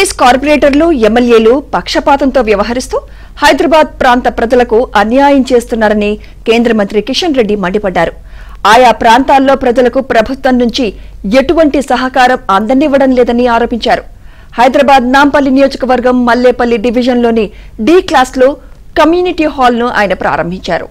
కాంగ్రెస్ కార్పొరేటర్లు ఎమ్మెల్యేలు పక్షపాతంతో వ్యవహరిస్తూ హైదరాబాద్ ప్రాంత ప్రజలకు అన్యాయం చేస్తున్నారని కేంద్ర మంత్రి కిషన్ రెడ్డి మండిపడ్డారు. ఆయా ప్రాంతాల్లో ప్రజలకు ప్రభుత్వం నుంచి ఎటువంటి సహకారం అందనివ్వడం లేదని ఆరోపించారు. హైదరాబాద్ నాంపల్లి నియోజకవర్గం మల్లేపల్లి డివిజన్లోని డి క్లాస్లో కమ్యూనిటీ హాల్ను ఆయన ప్రారంభించారు.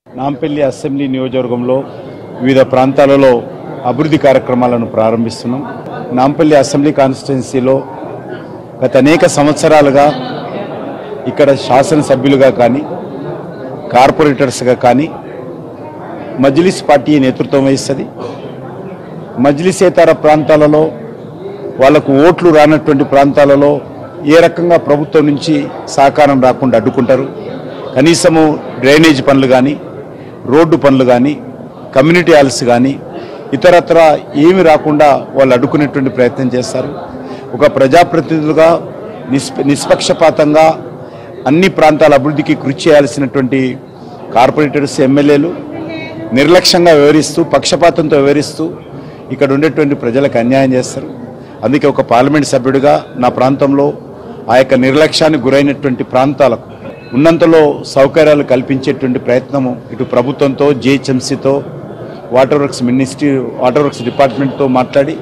నాంపల్లి అసెంబ్లీ నియోజకవర్గంలో వివిధ ప్రాంతాలలో అభివృద్ధి కార్యక్రమాలను ప్రారంభిస్తున్నాం. నాంపల్లి అసెంబ్లీ కాన్స్టిట్యున్సీలో గత అనేక సంవత్సరాలుగా ఇక్కడ శాసనసభ్యులుగా కానీ కార్పొరేటర్స్గా కానీ మజ్లిస్ పార్టీ నేతృత్వం వహిస్తుంది. మజ్లిసేతర ప్రాంతాలలో వాళ్లకు ఓట్లు రానటువంటి ప్రాంతాలలో ఏ రకంగా ప్రభుత్వం నుంచి సహకారం రాకుండా అడ్డుకుంటారు. కనీసము డ్రైనేజ్ పనులు కానీ, రోడ్డు పనులు కానీ, కమ్యూనిటీ హాల్స్ కానీ ఇతరత్ర ఏమి రాకుండా వాళ్ళు అడ్డుకునేటువంటి ప్రయత్నం చేస్తారు. ఒక ప్రజాప్రతినిధులుగా నిష్పక్షపాతంగా అన్ని ప్రాంతాల అభివృద్ధికి కృషి చేయాల్సినటువంటి కార్పొరేటర్స్, ఎమ్మెల్యేలు నిర్లక్ష్యంగా వ్యవహరిస్తూ, పక్షపాతంతో వ్యవహరిస్తూ ఇక్కడ ఉండేటువంటి ప్రజలకు అన్యాయం చేస్తారు. అందుకే ఒక పార్లమెంట్ సభ్యుడిగా నా ప్రాంతంలో ఆ యొక్క నిర్లక్ష్యానికి గురైనటువంటి ప్రాంతాలకు ఉన్నంతలో సౌకర్యాలు కల్పించేటువంటి ప్రయత్నము ఇటు ప్రభుత్వంతో, జిహెచ్ఎంసీతో, వాటర్ వర్క్స్ డిపార్ట్మెంట్తో మాట్లాడి